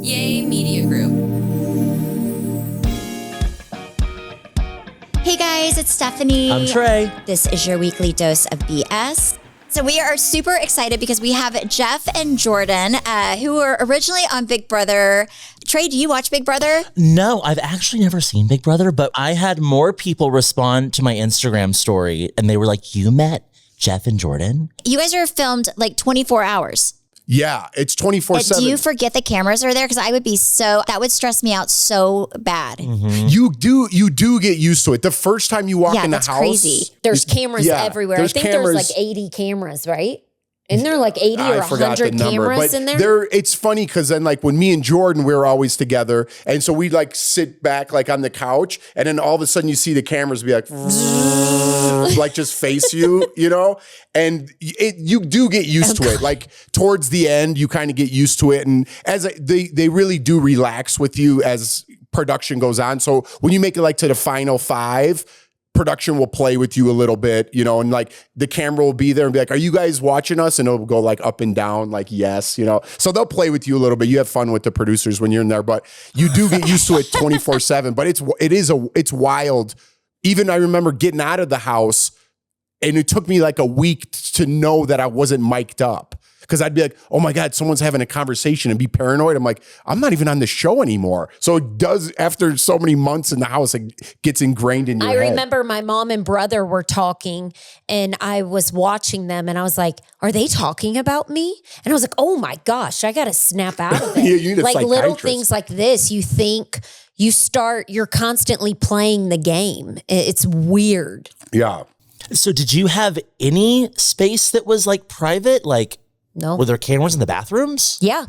Yay Media Group. Hey guys, it's Stephanie. I'm Trey. This is your weekly dose of BS. So we are super excited because we have Jeff and Jordan, who were originally on Big Brother. Trey, do you watch Big Brother? No, I've actually never seen Big Brother, but I had more people respond to my Instagram story and they were like, you met Jeff and Jordan? You guys are filmed like 24 hours. Yeah, it's 24/7. Do you forget the cameras are there? Because I would be that would stress me out so bad. Mm-hmm. You do get used to it. The first time you walk in the house. Crazy. There's cameras everywhere. I think there's like 80 cameras, right? Isn't there like 80 or 100 cameras in there? It's funny because then like when me and Jordan, we were always together. And so we'd like sit back like on the couch and then all of a sudden you see the cameras be like, like just face you, you know? And you do get used to it. Like towards the end, you kind of get used to it. And they really do relax with you as production goes on. So when you make it like to the final 5, production will play with you a little bit, you know, and like the camera will be there and be like, are you guys watching us? And it'll go like up and down, like, yes, you know, so they'll play with you a little bit. You have fun with the producers when you're in there, but you do get used to it 24/7, but it's wild. Even I remember getting out of the house and it took me like a week to know that I wasn't mic'd up. Because I'd be like, oh my God, someone's having a conversation and be paranoid. I'm like, I'm not even on the show anymore. So it does, after so many months in the house, it gets ingrained in your head. I remember my mom and brother were talking and I was watching them and I was like, are they talking about me? And I was like, oh my gosh, I got to snap out of it. Yeah, you need a like little psychiatrist. things like this, you think you're constantly playing the game. It's weird. Yeah. So did you have any space that was like private? Like, no. Were there cameras in the bathrooms? Yeah.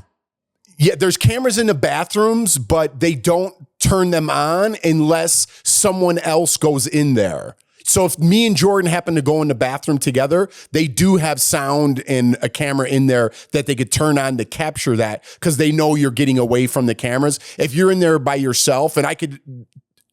Yeah, there's cameras in the bathrooms, but they don't turn them on unless someone else goes in there. So if me and Jordan happen to go in the bathroom together, they do have sound and a camera in there that they could turn on to capture that because they know you're getting away from the cameras. If you're in there by yourself, and I could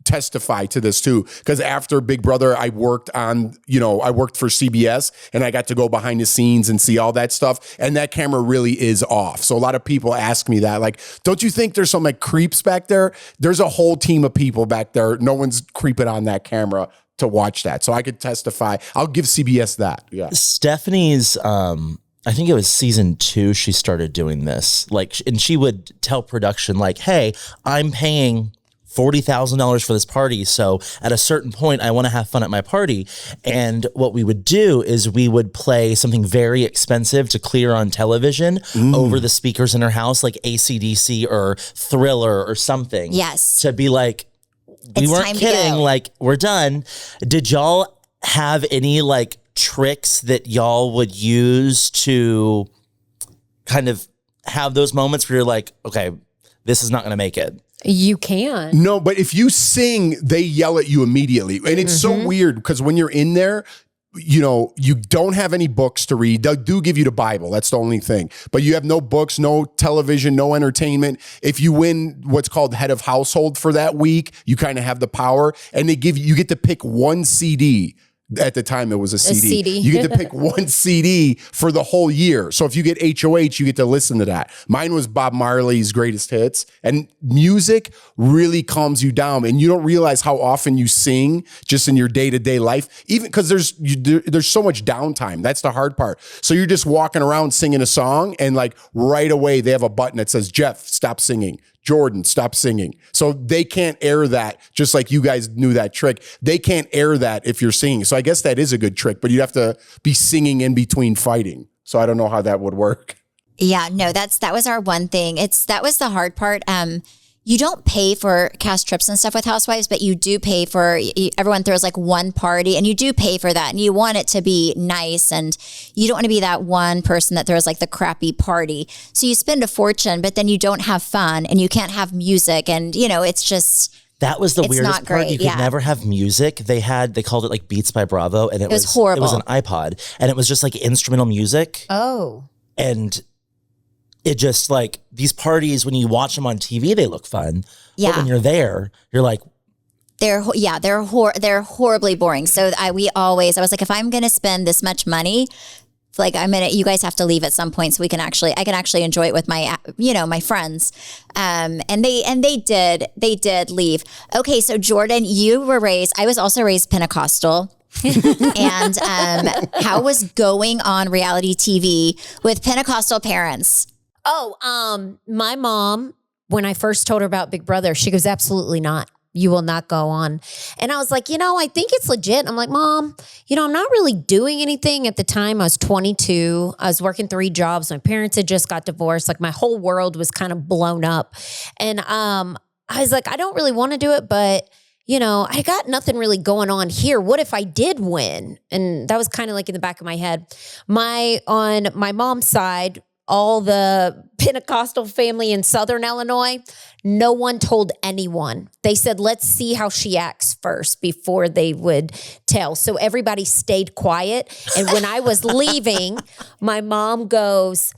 testify to this too, because after Big Brother, I worked for CBS and I got to go behind the scenes and see all that stuff. And that camera really is off. So a lot of people ask me that, like, don't you think there's some like creeps back there? There's a whole team of people back there. No one's creeping on that camera to watch that. So I could testify. I'll give CBS that. Yeah. Stephanie's, I think it was season 2, she started doing this. Like, and she would tell production like, hey, I'm paying $40,000 for this party. So at a certain point, I want to have fun at my party. And what we would do is we would play something very expensive to clear on television over the speakers in her house, like AC/DC or Thriller or something. Yes. To be like, we weren't kidding, like, we're done. Did y'all have any like tricks that y'all would use to kind of have those moments where you're like, okay, this is not going to make it? You can. No, but if you sing, they yell at you immediately. And it's so weird because when you're in there, you know, you don't have any books to read. They do give you the Bible. That's the only thing. But you have no books, no television, no entertainment. If you win what's called head of household for that week, you kind of have the power. And you get to pick one CD. At the time, it was a CD. You get to pick one CD for the whole year. So if you get HOH, you get to listen to that. Mine was Bob Marley's Greatest Hits. And music really calms you down. And you don't realize how often you sing just in your day-to-day life, even because there's so much downtime. That's the hard part. So you're just walking around singing a song and like right away, they have a button that says, Jeff, stop singing. Jordan, stop singing. So they can't air that, just like you guys knew that trick. They can't air that if you're singing. So I guess that is a good trick, but you'd have to be singing in between fighting. So I don't know how that would work. Yeah, no, that was our one thing. That was the hard part. You don't pay for cast trips and stuff with Housewives, but you do pay for, everyone throws like one party and you do pay for that and you want it to be nice and you don't want to be that one person that throws like the crappy party. So you spend a fortune, but then you don't have fun and you can't have music and, you know, it's just... That was the weirdest part. Great, you could never have music. They called it like Beats by Bravo and it was horrible. It was an iPod and it was just like instrumental music. Oh. And it just like these parties, when you watch them on TV, they look fun. Yeah. But when you're there, you're like, they're horribly boring. So I was like, if I'm going to spend this much money, like, you guys have to leave at some point so I can actually enjoy it with my, my friends. And they did leave. Okay. So Jordan, I was also raised Pentecostal. And how was going on reality TV with Pentecostal parents? Oh, my mom, when I first told her about Big Brother, she goes, absolutely not. You will not go on. And I was like, I think it's legit. I'm like, Mom, I'm not really doing anything. At the time, I was 22. I was working 3 jobs. My parents had just got divorced. Like my whole world was kind of blown up. And I was like, I don't really want to do it, but I got nothing really going on here. What if I did win? And that was kind of like in the back of my head. On my mom's side, all the Pentecostal family in Southern Illinois, no one told anyone. They said, let's see how she acts first before they would tell. So everybody stayed quiet. And when I was leaving, my mom goes,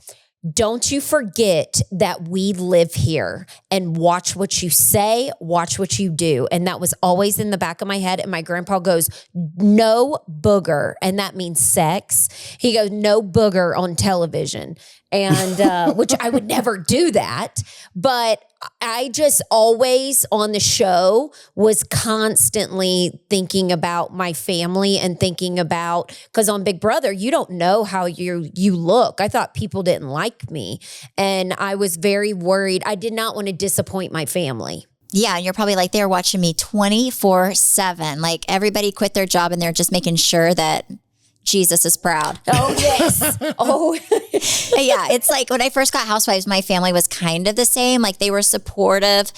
don't you forget that we live here, and watch what you say, watch what you do. And that was always in the back of my head. And my grandpa goes, no booger. And that means sex. He goes, no booger on television. And which I would never do that. But I just always on the show was constantly thinking about my family and thinking about, because on Big Brother, you don't know how you look. I thought people didn't like me. And I was very worried. I did not want to disappoint my family. Yeah, and you're probably like, they're watching me 24/7. Like everybody quit their job and they're just making sure that Jesus is proud. Oh, yes. Oh, yeah. It's like when I first got Housewives, my family was kind of the same. Like they were supportive.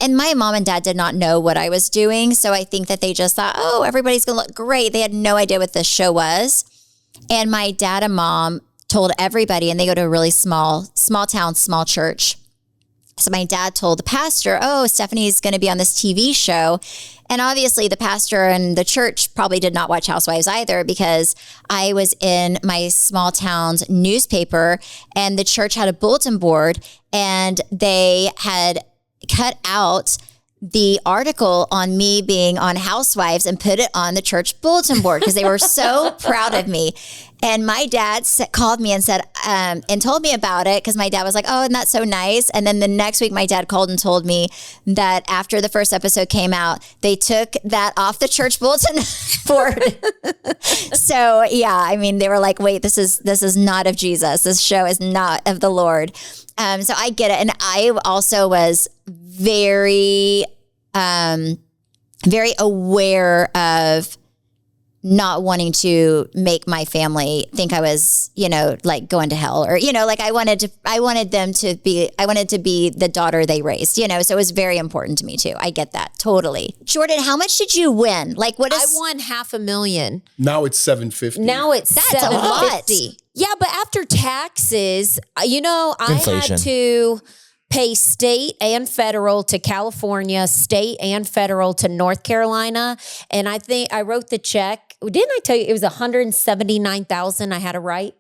And my mom and dad did not know what I was doing. So I think that they just thought, oh, everybody's going to look great. They had no idea what this show was. And my dad and mom told everybody, and they go to a really small town, small church. So my dad told the pastor, oh, Stephanie's going to be on this TV show. And obviously the pastor and the church probably did not watch Housewives either, because I was in my small town's newspaper and the church had a bulletin board and they had cut out the article on me being on Housewives and put it on the church bulletin board because they were so proud of me. And my dad called me and said, and told me about it, because my dad was like, oh, and that's so nice. And then the next week, my dad called and told me that after the first episode came out, they took that off the church bulletin board. So yeah, I mean, they were like, wait, this is not of Jesus. This show is not of the Lord. So I get it. And I also was very, very aware of not wanting to make my family think I was, like going to hell, or, like I wanted to be the daughter they raised, so it was very important to me too. I get that. Totally. Jordan, how much did you win? Like I won $500,000. Now it's $750,000. Now it's That's $750,000. Yeah. But after taxes, Inflation. I had to pay state and federal to California, state and federal to North Carolina. And I think I wrote the check. Didn't I tell you it was $179,000 I had to write?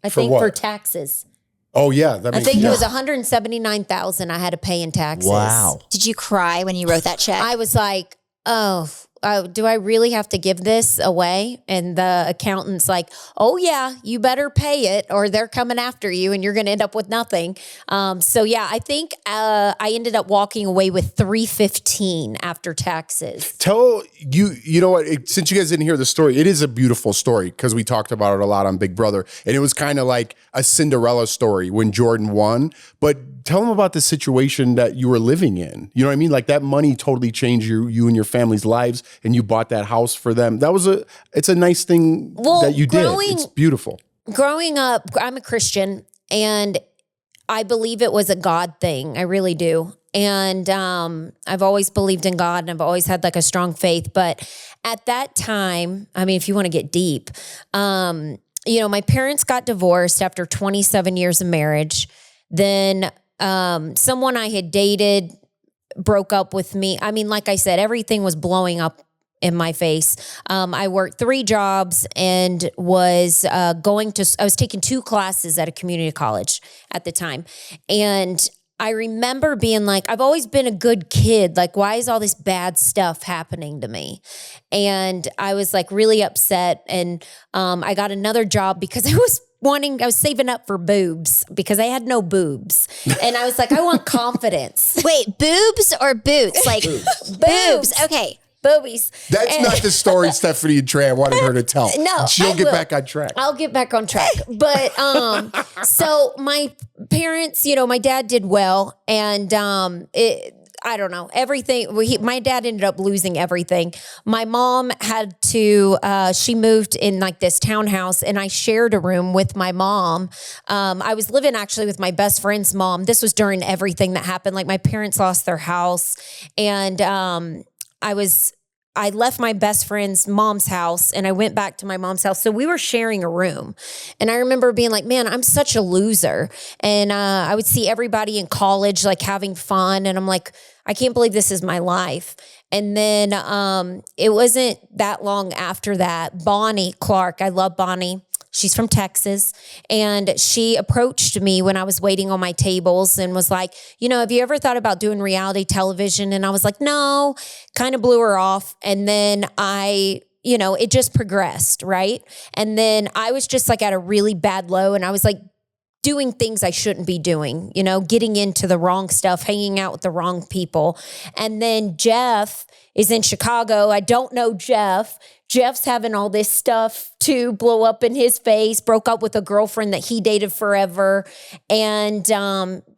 For taxes. Oh yeah, I think it was $179,000 I had to pay in taxes. Wow. Did you cry when you wrote that check? I was like, oh, do I really have to give this away? And the accountant's like, oh yeah, you better pay it or they're coming after you and you're going to end up with nothing. So yeah, I think I ended up walking away with $315,000 after taxes. Tell you know what, since you guys didn't hear the story, it is a beautiful story because we talked about it a lot on Big Brother, and it was kind of like a Cinderella story when Jordan won. But tell them about the situation that you were living in. You know what I mean? Like that money totally changed you and your family's lives, and you bought that house for them. It's a nice thing that you did. It's beautiful. Growing up, I'm a Christian, and I believe it was a God thing. I really do. And I've always believed in God, and I've always had like a strong faith. But at that time, I mean, if you want to get deep, my parents got divorced after 27 years of marriage. Then someone I had dated broke up with me. I mean, like I said, everything was blowing up in my face. I worked 3 jobs and was I was taking 2 classes at a community college at the time. And I remember being like, I've always been a good kid. Like, why is all this bad stuff happening to me? And I was like really upset. And I got another job because I was I was saving up for boobs because I had no boobs. And I was like, I want confidence. Wait, boobs or boots? Like boobs. Okay. Boobies. That's not the story Stephanie and Trey I wanted her to tell. No, she'll get back on track. I'll get back on track. But so my parents, my dad did well, and I don't know, everything. My dad ended up losing everything. My mom had to, she moved in like this townhouse, and I shared a room with my mom. I was living actually with my best friend's mom. This was during everything that happened. Like my parents lost their house, and I left my best friend's mom's house and I went back to my mom's house. So we were sharing a room. And I remember being like, man, I'm such a loser. And I would see everybody in college like having fun. And I'm like, I can't believe this is my life. And then it wasn't that long after that, Bonnie Clark, I love Bonnie. She's from Texas, and she approached me when I was waiting on my tables and was like, have you ever thought about doing reality television? And I was like, no, kind of blew her off. And then it just progressed, right? And then I was just like at a really bad low, and I was like doing things I shouldn't be doing, getting into the wrong stuff, hanging out with the wrong people. And then Jeff is in Chicago. I don't know Jeff. Jeff's having all this stuff to blow up in his face, broke up with a girlfriend that he dated forever, and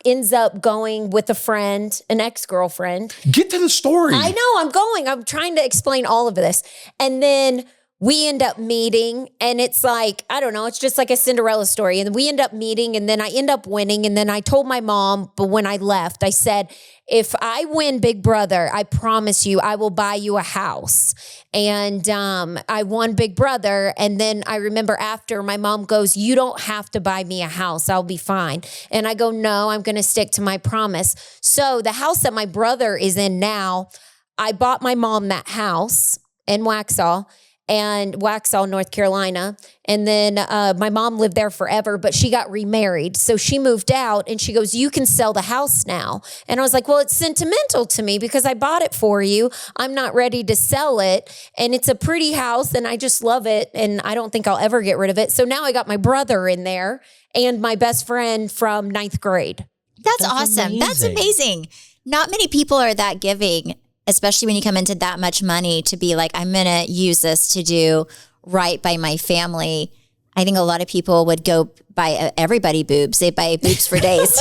ends up going with a friend, an ex-girlfriend. Get to the story. I know, I'm trying to explain all of this. And then we end up meeting, and it's like, I don't know, it's just like a Cinderella story. And we end up meeting, and then I end up winning. And then I told my mom, but when I left, I said, if I win Big Brother, I promise you, I will buy you a house. And I won Big Brother. And then I remember after, my mom goes, you don't have to buy me a house. I'll be fine. And I go, no, I'm going to stick to my promise. So the house that my brother is in now, I bought my mom that house in Waxhaw, North Carolina. And then my mom lived there forever, but she got remarried. So she moved out, and she goes, you can sell the house now. And I was like, well, it's sentimental to me because I bought it for you. I'm not ready to sell it. And it's a pretty house, and I just love it. And I don't think I'll ever get rid of it. So now I got my brother in there and my best friend from 9th grade. That's awesome. amazing. That's amazing. Not many people are that giving, especially when you come into that much money, to be like, I'm going to use this to do right by my family. I think a lot of people would go buy everybody boobs. They buy boobs for days.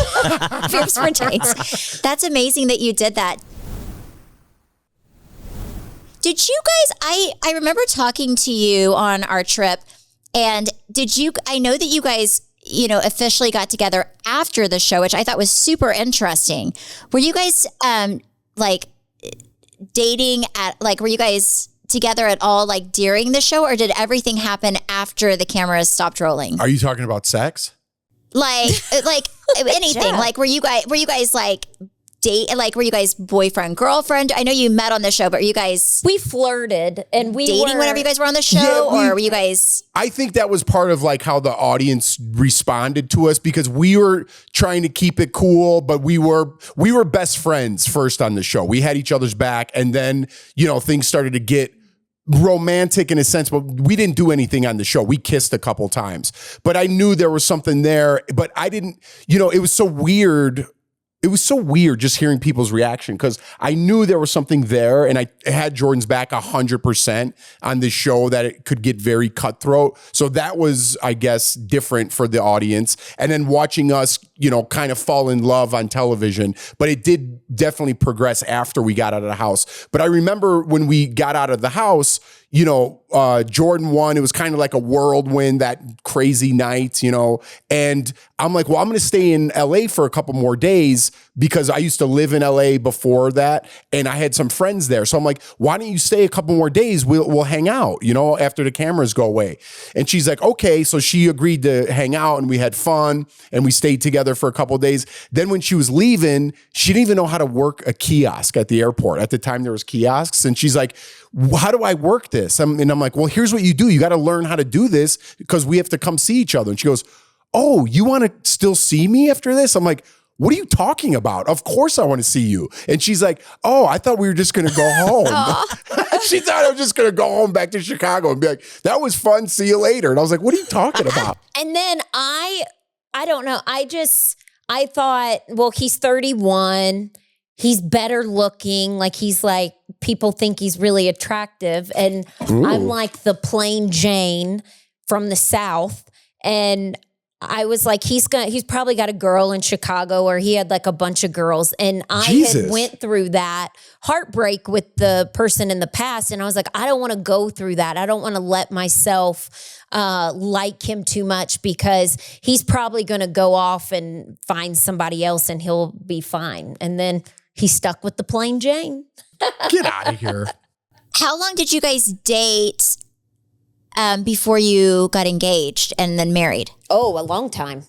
Boobs for days. That's amazing that you did that. Did you guys, I remember talking to you on our trip, and I know that you guys, officially got together after the show, which I thought was super interesting. Were you guys dating were you guys together at all during the show, or did everything happen after the cameras stopped rolling? Are you talking about sex? Anything. Yeah. Were you guys were you guys boyfriend, girlfriend? I know you met on the show, but were you guys We flirted, and we dating were, whenever you guys were on the show? Yeah, or were you guys I think that was part of how the audience responded to us, because we were trying to keep it cool, but we were best friends first on the show. We had each other's back, and then, things started to get romantic in a sense, but we didn't do anything on the show. We kissed a couple times, but I knew there was something there, but I didn't, it was so weird. It was so weird just hearing people's reaction, because I knew there was something there, and I had Jordan's back 100% on this show, that it could get very cutthroat. So that was, I guess, different for the audience. And then watching us, kind of fall in love on television, but it did definitely progress after we got out of the house. But I remember when we got out of the house, Jordan won. It was kind of like a whirlwind, that crazy night, and I'm like, well, I'm going to stay in LA for a couple more days, because I used to live in LA before that, and I had some friends there. So I'm like, why don't you stay a couple more days? We'll hang out, after the cameras go away. And she's like, okay. So she agreed to hang out, and we had fun, and we stayed together for a couple of days. Then when she was leaving, she didn't even know how to work a kiosk at the airport. At the time there was kiosks, and she's like, how do I work this? And I'm like, well, here's what you do. You got to learn how to do this, because we have to come see each other. And she goes, oh, you want to still see me after this? I'm like, what are you talking about? Of course I want to see you. And she's like, oh, I thought we were just going to go home. She thought I was just going to go home back to Chicago and be like, that was fun. See you later. And I was like, what are you talking about? And then I don't know. I thought, well, he's 31. He's better looking. Like he's like, people think he's really attractive. And I'm like the plain Jane from the South. And I was like, he's probably got a girl in Chicago, or he had like a bunch of girls. And I had went through that heartbreak with the person in the past. And I was like, I don't want to go through that. I don't want to let myself like him too much, because he's probably going to go off and find somebody else and he'll be fine. And then he stuck with the plain Jane. Get out of here. How long did you guys date before you got engaged and then married? Oh, a long time.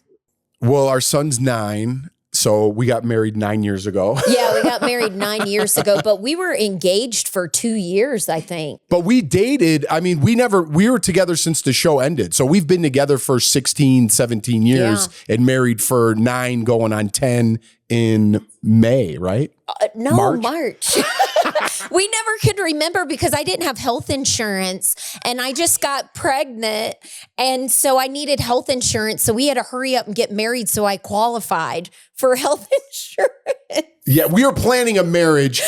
Well, our son's 9. So we got married 9 years ago. Yeah, we got married 9 years ago, but we were engaged for 2 years, I think. But we dated. I mean, we were together since the show ended. So we've been together for 16, 17 years and married for 9 going on 10 in May, right? No, March. We never could remember because I didn't have health insurance and I just got pregnant. And so I needed health insurance. So we had to hurry up and get married so I qualified for health insurance. Yeah, we were planning a marriage.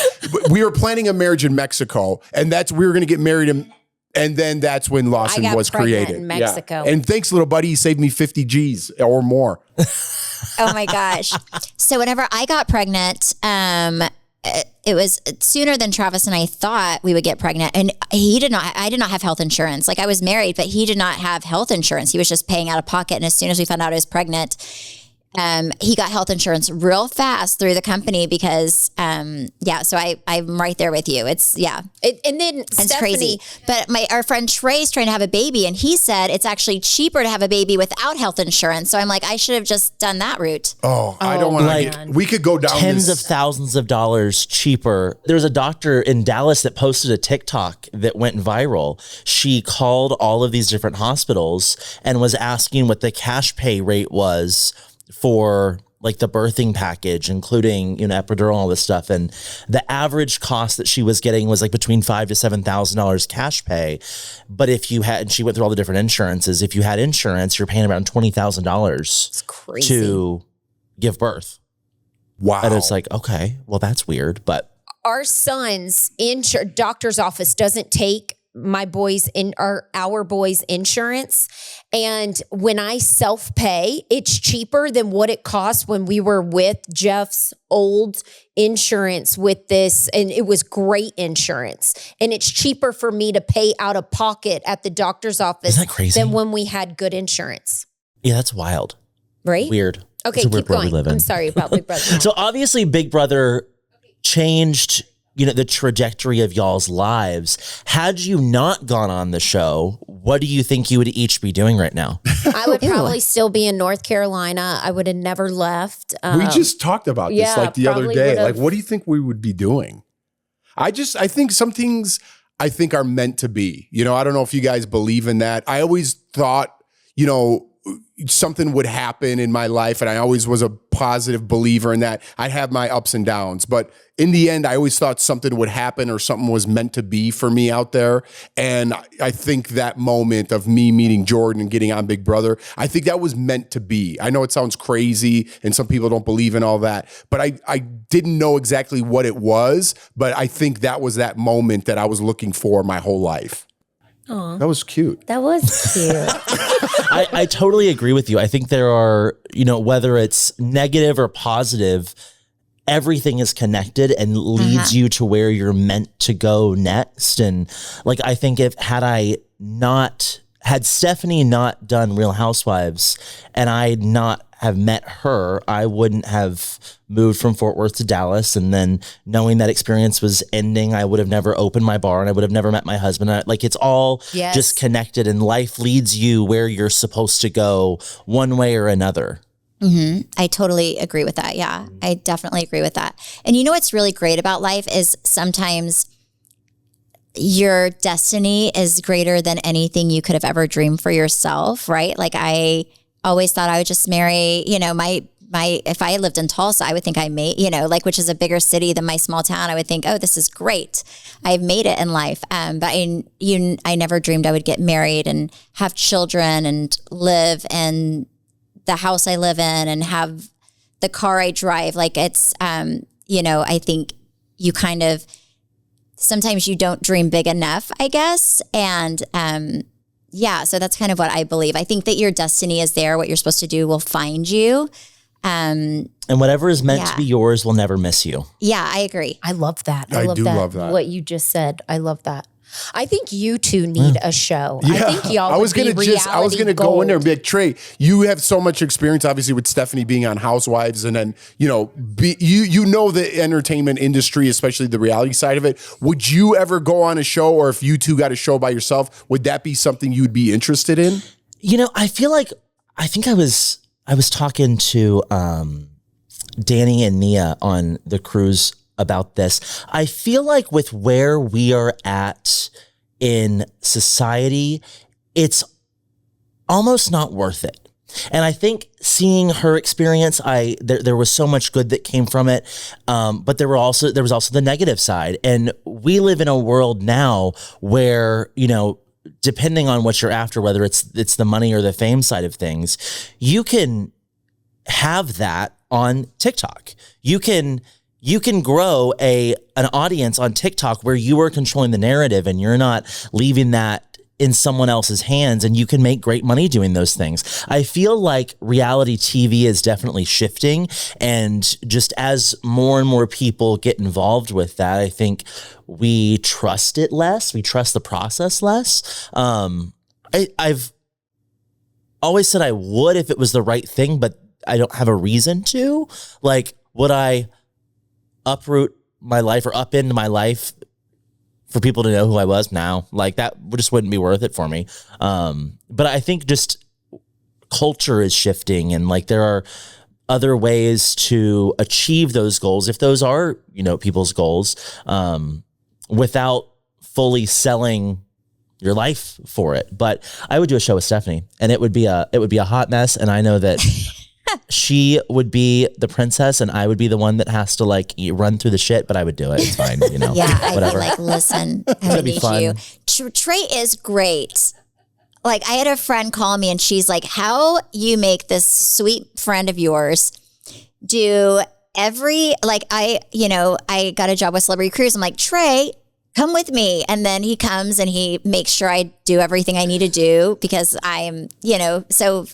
We were planning a marriage in Mexico, and we were going to get married and then that's when Lawson was created in Mexico. Yeah. And thanks, little buddy, he saved me 50 G's or more. Oh my gosh. So whenever I got pregnant, it was sooner than Travis and I thought we would get pregnant. And I did not have health insurance. Like I was married, but he did not have health insurance. He was just paying out of pocket. And as soon as we found out I was pregnant, he got health insurance real fast through the company because, so I'm right there with you. It's, and then it's crazy. But our friend Trey's trying to have a baby and he said it's actually cheaper to have a baby without health insurance. So I'm like, I should have just done that route. I don't want to. We could go down tens of thousands of dollars cheaper. There's a doctor in Dallas that posted a TikTok that went viral. She called all of these different hospitals and was asking what the cash pay rate was for like the birthing package, including, epidural and all this stuff. And the average cost that she was getting was like between $5,000 to $7,000 cash pay. But if you had, and she went through all the different insurances, if you had insurance, you're paying around $20,000 to give birth. Wow. And it's like, okay, well, that's weird. But our son's doctor's office doesn't take our boys' insurance. And when I self-pay, it's cheaper than what it cost when we were with Jeff's old insurance with this. And it was great insurance. And it's cheaper for me to pay out of pocket at the doctor's office Isn't that crazy? than when we had good insurance. yeah, that's wild. Right? Weird. Okay, It's a weird keep world we going. live in. I'm sorry about Big Brother. So obviously Big Brother changed, the trajectory of y'all's lives. Had you not gone on the show, what do you think you would each be doing right now? I would probably still be in North Carolina. I would have never left. We just talked about this like the other day. Like, what do you think we would be doing? I think some things are meant to be. I don't know if you guys believe in that. I always thought, something would happen in my life, and I always was a positive believer in that. I'd have my ups and downs, but in the end, I always thought something would happen or something was meant to be for me out there. And I think that moment of me meeting Jordan and getting on Big Brother, I think that was meant to be. I know it sounds crazy and some people don't believe in all that, but I didn't know exactly what it was, but I think that was that moment that I was looking for my whole life. Aww. That was cute. That was cute. I totally agree with you. I think there are, whether it's negative or positive, everything is connected and leads you to where you're meant to go next. And like, I think had Stephanie not done Real Housewives and I not have met her, I wouldn't have moved from Fort Worth to Dallas. And then knowing that experience was ending, I would have never opened my bar and I would have never met my husband. It's all just connected, and life leads you where you're supposed to go one way or another. Mm-hmm. I totally agree with that. Yeah, I definitely agree with that. And what's really great about life is sometimes your destiny is greater than anything you could have ever dreamed for yourself, right? Like I always thought I would just marry, if I lived in Tulsa, I would think I made, which is a bigger city than my small town. I would think, oh, this is great. I've made it in life. But I never dreamed I would get married and have children and live in the house I live in and have the car I drive. Like it's, I think you kind of, sometimes you don't dream big enough, I guess. And, so that's kind of what I believe. I think that your destiny is there. What you're supposed to do will find you. And whatever is meant to be yours will never miss you. Yeah, I agree. I love that. I do love that. What you just said. I love that. I think you two need a show. Yeah. I think y'all I was gonna go in there and be like, Trey, you have so much experience, obviously, with Stephanie being on Housewives, and then you know the entertainment industry, especially the reality side of it. Would you ever go on a show, or if you two got a show by yourself, would that be something you'd be interested in? I feel like I was talking to Danny and Nia on the cruise about this. I feel like with where we are at in society, it's almost not worth it. And I think seeing her experience, there was so much good that came from it, but there was also the negative side. And we live in a world now where, depending on what you're after, whether it's the money or the fame side of things, you can have that on TikTok. You can grow an audience on TikTok where you are controlling the narrative and you're not leaving that in someone else's hands, and you can make great money doing those things. I feel like reality TV is definitely shifting, and just as more and more people get involved with that, I think we trust it less. We trust the process less. I've always said I would if it was the right thing, but I don't have a reason to. Like, would I uproot my life or upend my life for people to know who I was? Now, like that just wouldn't be worth it for me. But I think just culture is shifting, and like there are other ways to achieve those goals, if those are, people's goals, without fully selling your life for it. But I would do a show with Stephanie, and it would be a hot mess. And I know that she would be the princess and I would be the one that has to like run through the shit, but I would do it. It's fine, Yeah, whatever. I'd be like, listen, I need you. Trey is great. Like I had a friend call me and she's like, how you make this sweet friend of yours do I got a job with Celebrity Cruise. I'm like, Trey, come with me. And then he comes and he makes sure I do everything I need to do because I'm, so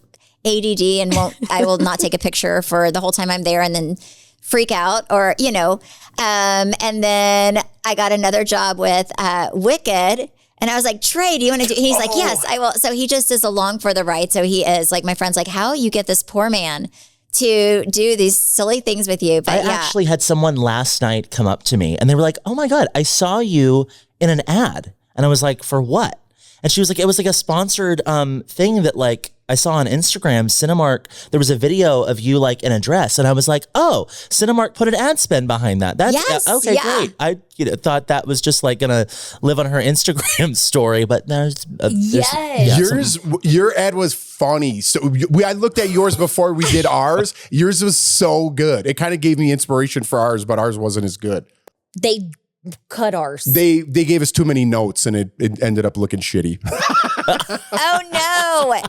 ADD and I will not take a picture for the whole time I'm there and then freak out or, and then I got another job with Wicked. And I was like, Trey, do you want to do? He's like, yes, I will. So he just is along for the ride. So he is like, my friend's like, how you get this poor man to do these silly things with you. But I actually had someone last night come up to me and they were like, oh my God, I saw you in an ad. And I was like, for what? And she was like, it was like a sponsored thing that like I saw on Instagram, Cinemark, there was a video of you like in a dress. And I was like, oh, Cinemark put an ad spend behind that. That's okay, great. I thought that was just like going to live on her Instagram story, but your ad was funny. So I looked at yours before we did ours. Yours was so good. It kind of gave me inspiration for ours, but ours wasn't as good. They cut ours. They gave us too many notes and it ended up looking shitty. Oh no.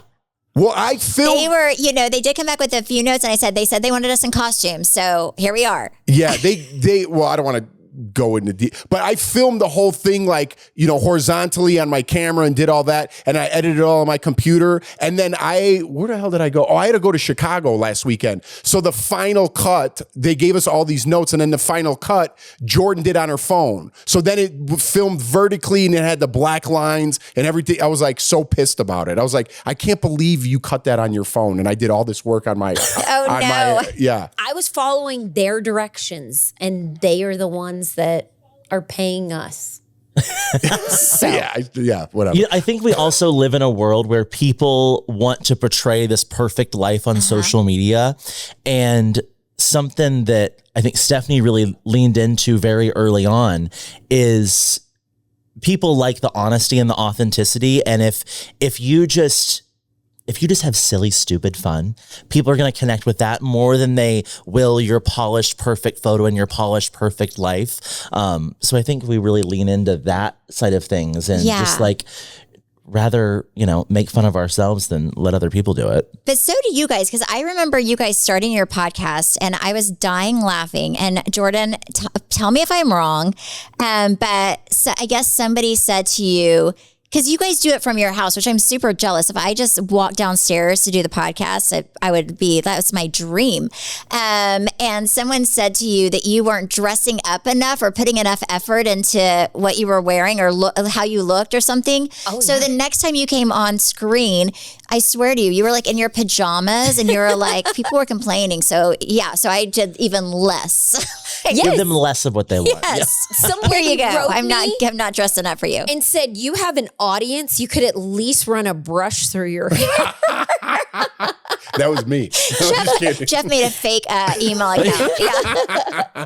Well, I filmed. They were, they did come back with a few notes, and they said they wanted us in costumes. So here we are. Yeah, well, I don't want to go into but I filmed the whole thing like, horizontally on my camera and did all that. And I edited it all on my computer. And then where the hell did I go? Oh, I had to go to Chicago last weekend. So the final cut, they gave us all these notes. And then the final cut, Jordan did on her phone. So then it filmed vertically and it had the black lines and everything. I was like so pissed about it. I was like, I can't believe you cut that on your phone. And I did all this work on my, no. I was following their directions and they are the ones that are paying us. So. Yeah, whatever. I think we also live in a world where people want to portray this perfect life on social media. And something that I think Stephanie really leaned into very early on is people like the honesty and the authenticity. And if you just if you just have silly, stupid fun, people are going to connect with that more than they will your polished, perfect photo and your polished, perfect life. So I think we really lean into that side of things and just like rather, make fun of ourselves than let other people do it. But so do you guys, because I remember you guys starting your podcast and I was dying laughing. And Jordan, tell me if I'm wrong, but so I guess somebody said to you, because you guys do it from your house, which I'm super jealous. If I just walked downstairs to do the podcast, that was my dream. And someone said to you that you weren't dressing up enough or putting enough effort into what you were wearing or how you looked or something. So the next time you came on screen, I swear to you, you were like in your pajamas and you were like, people were complaining. So so I did even less. Give them less of what they want. Yes. Here you go. I'm not dressed enough for you. And said, you have an audience, you could at least run a brush through your hair. That was me. Jeff made a fake email account. Yeah.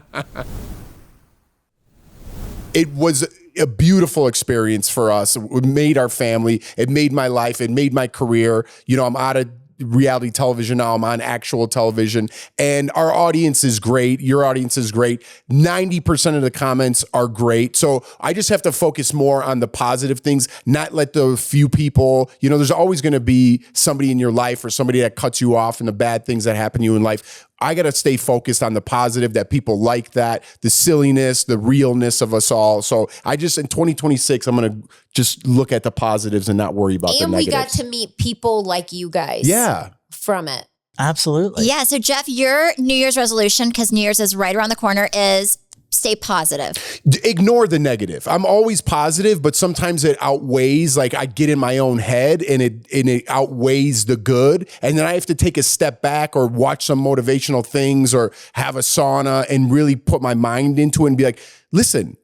It was a beautiful experience for us. It made our family. It made my life. It made my career. I'm out of reality television now. I'm on actual television and our audience is great. Your audience is great. 90% of the comments are great. So I just have to focus more on the positive things, not let the few people, there's always going to be somebody in your life or somebody that cuts you off and the bad things that happen to you in life. I got to stay focused on the positive, that people like that, the silliness, the realness of us all. So in 2026, I'm going to just look at the positives and not worry about the negatives. And we got to meet people like you guys. Yeah. From it. Absolutely. Yeah. So Jeff, your New Year's resolution, because New Year's is right around the corner, is stay positive. Ignore the negative. I'm always positive, but sometimes it outweighs, like I get in my own head and it outweighs the good. And then I have to take a step back or watch some motivational things or have a sauna and really put my mind into it and be like, listen,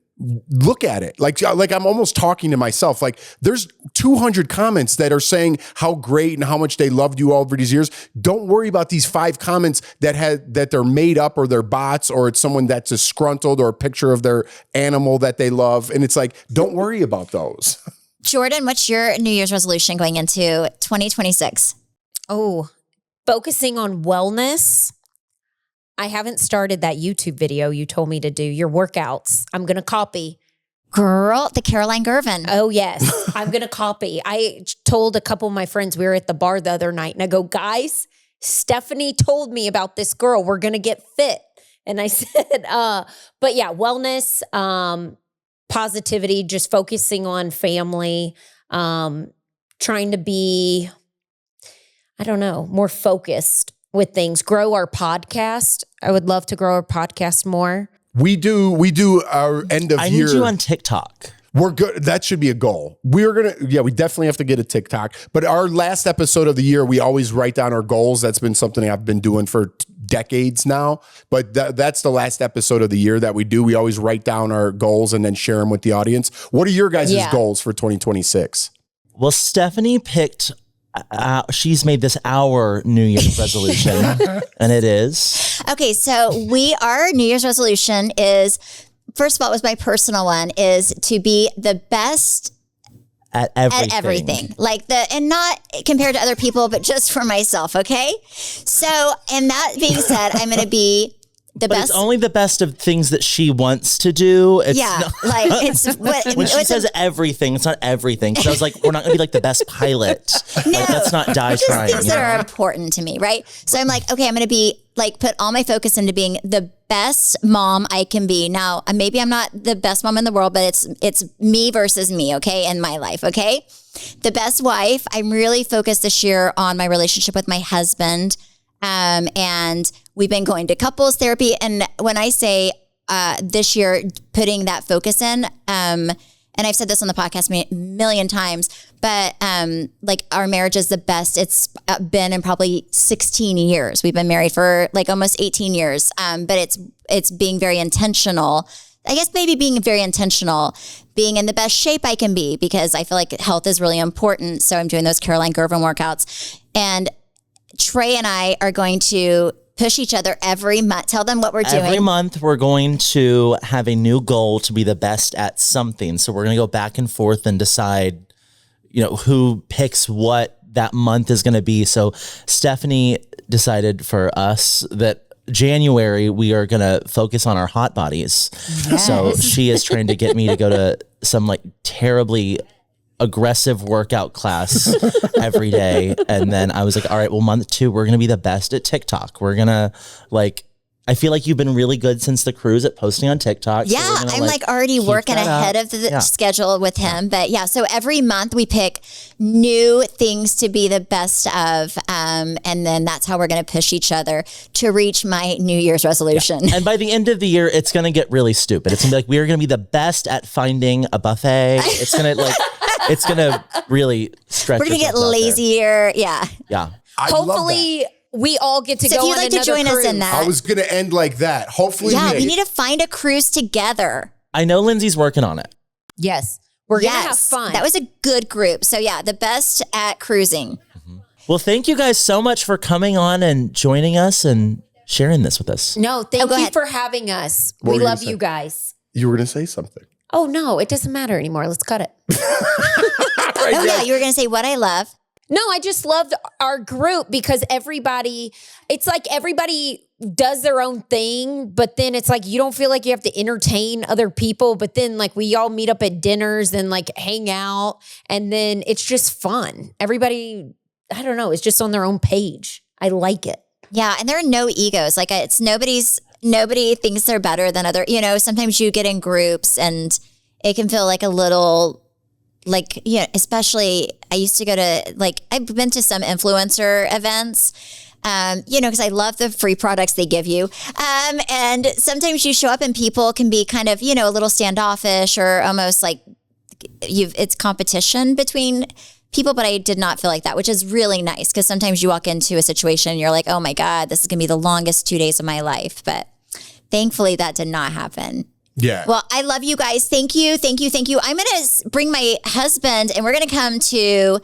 look at it. Like I'm almost talking to myself. Like there's 200 comments that are saying how great and how much they loved you all over these years. Don't worry about these 5 comments that they're made up or they're bots or it's someone that's disgruntled or a picture of their animal that they love. And it's like, don't worry about those. Jordan, what's your New Year's resolution going into 2026? Oh, focusing on wellness. I haven't started that YouTube video you told me to do, your workouts. I'm going to copy. Girl, the Caroline Gervin. Oh, yes. I'm going to copy. I told a couple of my friends, we were at the bar the other night, and I go, guys, Stephanie told me about this girl. We're going to get fit. And I said, but yeah, wellness, positivity, just focusing on family, trying to be, more focused with things, grow our podcast. I would love to grow our podcast more. We do our end of year. I need you on TikTok. We're good. That should be a goal. We definitely have to get a TikTok. But our last episode of the year, we always write down our goals. That's been something I've been doing for decades now. But that's the last episode of the year that we do. We always write down our goals and then share them with the audience. What are your guys' goals for 2026? Well, Stephanie picked she's made this our New Year's resolution, and it is. Okay, so our New Year's resolution is, first of all, it was my personal one, is to be the best at everything. And not compared to other people, but just for myself, okay? So, and that being said, I'm going to be the best. It's only the best of things that she wants to do. It's when she says everything, it's not everything. So I was like, we're not going to be like the best pilot. No, let's not die trying. Things that are important to me, right? So I'm like, okay, I'm going to be put all my focus into being the best mom I can be. Now, maybe I'm not the best mom in the world, but it's me versus me, okay, in my life, okay? The best wife. I'm really focused this year on my relationship with my husband. And we've been going to couples therapy. And when I say this year, putting that focus in, and I've said this on the podcast a million times, but our marriage is the best it's been in probably 16 years. We've been married for almost 18 years. But it's being very intentional. I guess maybe being very intentional, being in the best shape I can be, because I feel like health is really important. So I'm doing those Caroline Gervin workouts. And Trey and I are going to push each other every month. Tell them what we're doing. Every month, we're going to have a new goal to be the best at something. So we're going to go back and forth and decide, who picks what that month is going to be. So Stephanie decided for us that January we are going to focus on our hot bodies. Yes. So she is trying to get me to go to some like terribly aggressive workout class every day. And then I was like, all right, well, month 2, we're going to be the best at TikTok. We're going to like, I feel like you've been really good since the cruise at posting on TikTok. Yeah, so I'm like already working ahead of the Yeah. schedule with him. But yeah, so every month we pick new things to be the best of. And then that's how we're going to push each other to reach my New Year's resolution. Yeah. And by the end of the year, it's going to get really stupid. It's going to be like, we're going to be the best at finding a buffet. It's going to like, it's going to really stretch. We're going to get itself out there. lazier. Yeah. Yeah. I love that. Hopefully we all get to So go if you'd on like to another join us in cruise. that. I was going to end like that. Hopefully, Yeah, we we need to find a cruise together. I know Lindsay's working on it. Yes. We're going to have fun. That was a good group. So yeah, the best at cruising. Well, thank you guys so much for coming on and joining us and sharing this with us. No, thank go you ahead. for having us. What We were you love gonna say? you guys. You were going to say something. Oh, no, it doesn't matter anymore. Let's cut it. Oh yeah, you were going to say what I love. No, I just loved our group because it's like everybody does their own thing, but then it's like you don't feel like you have to entertain other people, but then like we all meet up at dinners and like hang out, and then it's just fun. Everybody, I don't know, is just on their own page. I like it. Yeah, and there are no egos. Like it's nobody thinks they're better than other. You know, sometimes you get in groups and it can feel like a little like, you know, especially I used to go to like, I've been to some influencer events, you know, because I love the free products they give you. And sometimes you show up and people can be kind of, you know, a little standoffish or almost like it's competition between people, but I did not feel like that, which is really nice because sometimes you walk into a situation and you're like, oh my God, this is going to be the longest 2 days of my life. But thankfully that did not happen. Yeah. Well, I love you guys. Thank you. Thank you. Thank you. I'm going to bring my husband and we're going to come to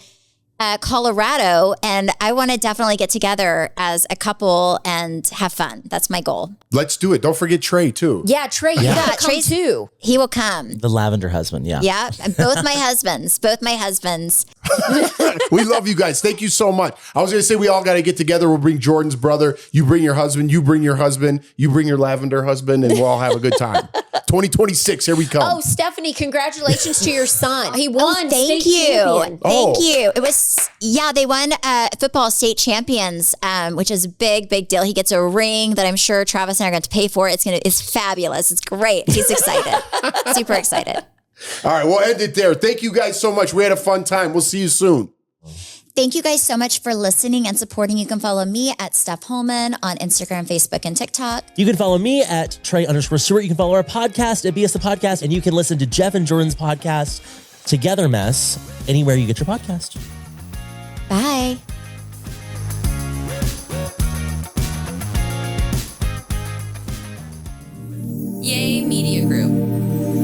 Colorado, and I want to definitely get together as a couple and have fun. That's my goal. Let's do it. Don't forget Trey, too. Yeah, Trey, you gotta come Trey's- too. He will come. The lavender husband. Yeah. Yeah. Both my husbands. Both my husbands. We love you guys. Thank you so much. I was going to say we all got to get together. We'll bring Jordan's brother. You bring your husband. You bring your husband. You bring your lavender husband, and we'll all have a good time. 2026, here we come. Oh, Stephanie, congratulations to your son. He won. Thank state you. champion. Thank Oh. you. It was, yeah, they won football state champions, which is a big, big deal. He gets a ring that I'm sure Travis and I are going to pay for. It's fabulous. It's great. He's excited. Super excited. All right, we'll end it there. Thank you guys so much. We had a fun time. We'll see you soon. Thank you guys so much for listening and supporting. You can follow me at Steph Hollman on Instagram, Facebook, and TikTok. You can follow me at Trey_Stewart. You can follow our podcast at BS the Podcast, and you can listen to Jeff and Jordan's podcast, Together Mess, anywhere you get your podcast. Bye. Yay Media Group.